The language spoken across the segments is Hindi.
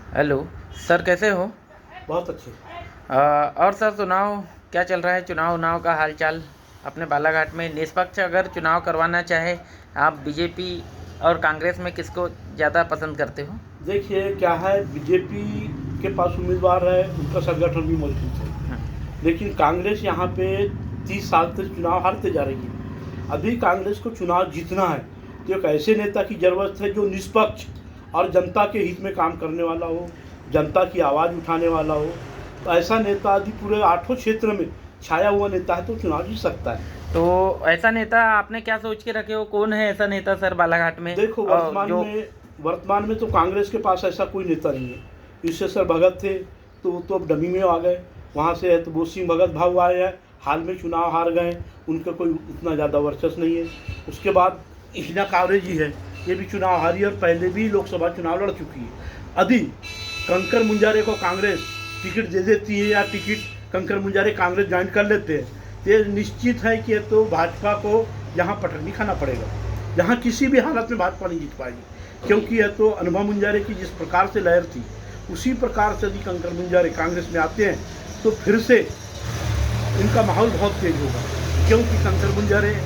हेलो सर, कैसे हो? बहुत अच्छे। और सर सुनाओ, क्या चल रहा है? चुनाव का हालचाल अपने बालाघाट में निष्पक्ष अगर चुनाव करवाना चाहे, आप बीजेपी और कांग्रेस में किसको ज़्यादा पसंद करते हो? देखिए क्या है, बीजेपी के पास उम्मीदवार है, उनका संगठन भी मजबूत है। हम्म। लेकिन कांग्रेस यहाँ पे 30 साल से चुनाव हारते जा रही है। अभी कांग्रेस को चुनाव जीतना है तो एक ऐसे नेता की ज़रूरत है जो निष्पक्ष और जनता के हित में काम करने वाला हो, जनता की आवाज़ उठाने वाला हो। तो ऐसा नेता यदि पूरे 8 क्षेत्र में छाया हुआ नेता है तो चुनाव जीत सकता है। तो ऐसा नेता आपने क्या सोच के रखे हो? कौन है ऐसा नेता सर बालाघाट में? देखो वर्तमान में तो कांग्रेस के पास ऐसा कोई नेता नहीं है। ईश्वर भगत थे तो वो तो अब डमी में आ गए। वहाँ से है तो बोध सिंह भगत भाव आए हैं, हाल में चुनाव हार गए, उनका कोई उतना ज़्यादा वर्चस्व नहीं है। उसके बाद हिना कांवरे जी है, ये भी चुनाव हारी और पहले भी लोकसभा चुनाव लड़ चुकी है। यदि कंकर मुंजारे को कांग्रेस टिकट दे देती है या टिकट कंकर मुंजारे कांग्रेस ज्वाइन कर लेते हैं तो ये निश्चित है कि तो भाजपा को यहाँ पटकनी खाना पड़ेगा। यहाँ किसी भी हालत में भाजपा नहीं जीत पाएगी, क्योंकि यह तो अनुभव मुंजारे की जिस प्रकार से लहर थी उसी प्रकार से यदि कंकर मुंजारे कांग्रेस में आते हैं तो फिर से इनका माहौल बहुत तेज होगा। क्योंकि कंकर मुंजारे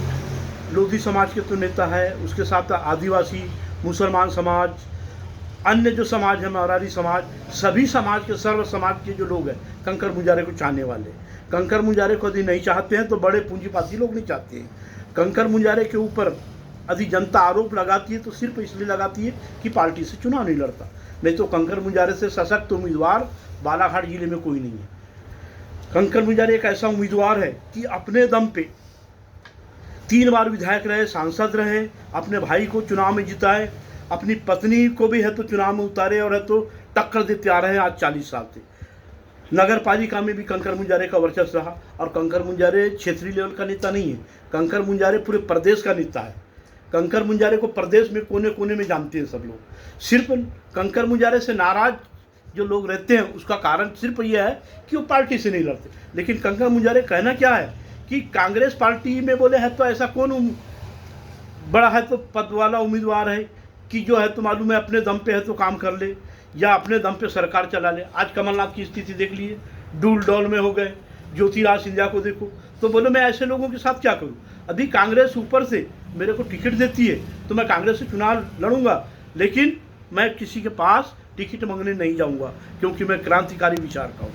लोधी समाज के तो नेता है, उसके साथ आदिवासी, मुसलमान समाज, अन्य जो समाज है, मराठी समाज, सभी समाज के, सर्व समाज के जो लोग हैं कंकर मुंजारे को चाहने वाले। कंकर मुंजारे को यदि नहीं चाहते हैं तो बड़े पूंजीपाती लोग नहीं चाहते हैं। कंकर मुंजारे के ऊपर यदि जनता आरोप लगाती है तो सिर्फ इसलिए लगाती है कि पार्टी से चुनाव नहीं लड़ता, नहीं तो कंकर मुंजारे से सशक्त उम्मीदवार बालाघाट जिले में कोई नहीं है। कंकर मुंजारे एक ऐसा उम्मीदवार है कि अपने दम पे 3 बार विधायक रहे, सांसद रहे, अपने भाई को चुनाव में जिताए, अपनी पत्नी को भी है तो चुनाव में उतारे और है तो टक्कर देते आ रहे हैं आज 40 साल से। नगर पालिका में भी कंकर मुंजारे का वर्चस्व रहा। और कंकर मुंजारे क्षेत्रीय लेवल का नेता नहीं है, कंकर मुंजारे पूरे प्रदेश का नेता है। कंकर मुंजारे को प्रदेश में कोने कोने में जानते हैं सब लोग। सिर्फ कंकर मुंजारे से नाराज जो लोग रहते हैं उसका कारण सिर्फ ये है कि वो पार्टी से नहीं लड़ते। लेकिन कंकर मुंजारे कहना क्या है कि कांग्रेस पार्टी में बोले है तो ऐसा कौन बड़ा है तो पद वाला उम्मीदवार है कि जो है तो मालूम है अपने दम पे है तो काम कर ले या अपने दम पे सरकार चला ले। आज कमलनाथ की स्थिति देख लिए, डूल डॉल में हो गए। ज्योतिराज सिंधिया को देखो, तो बोलो मैं ऐसे लोगों के साथ क्या करूं। अभी कांग्रेस ऊपर से मेरे को टिकट देती है तो मैं कांग्रेस से चुनाव लड़ूंगा, लेकिन मैं किसी के पास टिकट मांगने नहीं जाऊंगा, क्योंकि मैं क्रांतिकारी विचार का हूँ।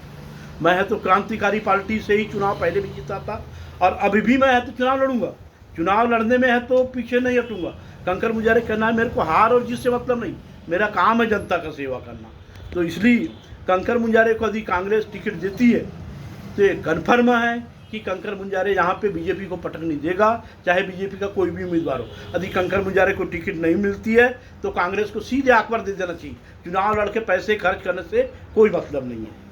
मैं है तो क्रांतिकारी पार्टी से ही चुनाव पहले भी जीता था और अभी भी मैं है तो चुनाव लड़ूंगा। चुनाव लड़ने में है तो पीछे नहीं हटूंगा। कंकर मुंजारे कहना है मेरे को हार और जीत से मतलब नहीं, मेरा काम है जनता का सेवा करना। तो इसलिए कंकर मुंजारे को यदि कांग्रेस टिकट देती है तो ये कन्फर्म है कि कंकर मुंजारे यहाँ पे बीजेपी को पटक नहीं देगा, चाहे बीजेपी का कोई भी उम्मीदवार हो। यदि कंकर मुंजारे को टिकट नहीं मिलती है तो कांग्रेस को सीधे आंख दे देना चाहिए। चुनाव लड़के पैसे खर्च करने से कोई मतलब नहीं है,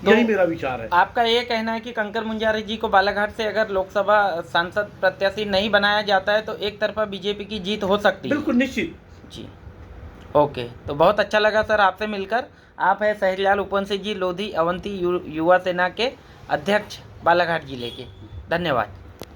यही मेरा विचार है। आपका ये कहना है कि कंकर मुंजारे जी को बालाघाट से अगर लोकसभा सांसद प्रत्याशी नहीं बनाया जाता है तो एक तरफा बीजेपी की जीत हो सकती है? बिल्कुल निश्चित जी, ओके। तो बहुत अच्छा लगा सर आपसे मिलकर। आप हैं सहजलाल उपवंशी जी, लोधी अवंती युवा सेना के अध्यक्ष बालाघाट जिले के। धन्यवाद।